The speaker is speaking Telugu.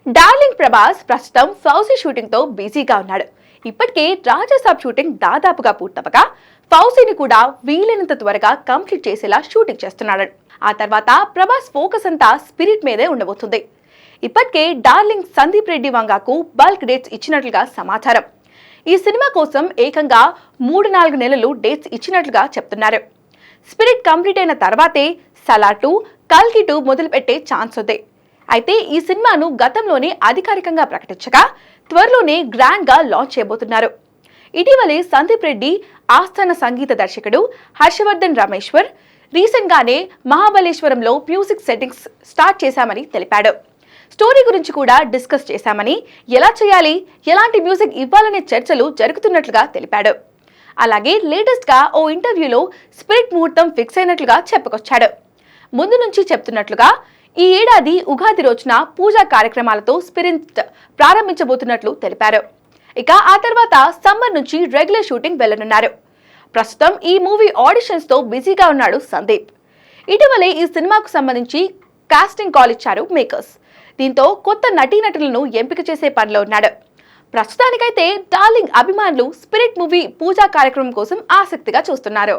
డార్లింగ్ ప్రభాస్ ప్రస్తుతం ఫౌజీ షూటింగ్ తో బిజీగా ఉన్నాడు. ఇప్పటికే రాజాసాబ్ షూటింగ్ దాదాపుగా పూర్తవగా ఫౌజీని కూడా వీలైనంత త్వరగా కంప్లీట్ చేసేలా షూటింగ్ చేస్తున్నాడు. ఆ తర్వాత ప్రభాస్ ఫోకస్ అంతా స్పిరిట్ మీదే ఉండబోతుంది. ఇప్పటికే డార్లింగ్ సందీప్ రెడ్డి వంగాకు బల్క్ డేట్స్ ఇచ్చినట్లుగా సమాచారం. ఈ సినిమా కోసం ఏకంగా 3-4 నెలలు డేట్స్ ఇచ్చినట్లుగా చెప్తున్నారు. స్పిరిట్ కంప్లీట్ అయిన తర్వాతే సలార్ 2, కల్కి 2 మొదలుపెట్టే ఛాన్స్ ఉంది. అయితే ఈ సినిమాను గతంలోనే అధికారికంగా ప్రకటించగా త్వరలోనే గ్రాండ్ గా లాంచ్ చేయబోతున్నారు. ఇటీవలే సందీప్ రెడ్డి ఆస్థాన సంగీత దర్శకుడు హర్షవర్ధన్ రమేశ్వర్ రీసెంట్ గానే మహాబలేశ్వరంలో మ్యూజిక్ సెట్టింగ్స్ స్టార్ట్ చేశామని తెలిపాడు. స్టోరీ గురించి కూడా డిస్కస్ చేశామని, ఎలా చేయాలి, ఎలాంటి మ్యూజిక్ ఇవ్వాలనే చర్చలు జరుగుతున్నట్లుగా తెలిపాడు. అలాగే లేటెస్ట్ గా ఓ ఇంటర్వ్యూలో స్పిరిట్ ముహూర్తం ఫిక్స్ అయినట్లుగా చెప్పుకొచ్చాడు. ముందు నుంచి చెప్తున్నట్లుగా ఈ ఏడాది ఉగాది రోజున పూజా కార్యక్రమాలతో స్పిరిట్ ప్రారంభించబోతున్నట్లు తెలిపారు. ఇక ఆ తర్వాత సమ్మర్ నుంచి రెగ్యులర్ షూటింగ్ వెళ్లనున్నారు. ప్రస్తుతం ఈ మూవీ ఆడిషన్స్ తో బిజీగా ఉన్నాడు సందీప్. ఇటీవలే ఈ సినిమాకు సంబంధించి కాస్టింగ్ కాల్ ఇచ్చారు మేకర్స్. దీంతో కొత్త నటీనటులను ఎంపిక చేసే పనిలో ఉన్నాడు. ప్రస్తుతానికైతే డార్లింగ్ అభిమానులు స్పిరిట్ మూవీ పూజా కార్యక్రమం కోసం ఆసక్తిగా చూస్తున్నారు.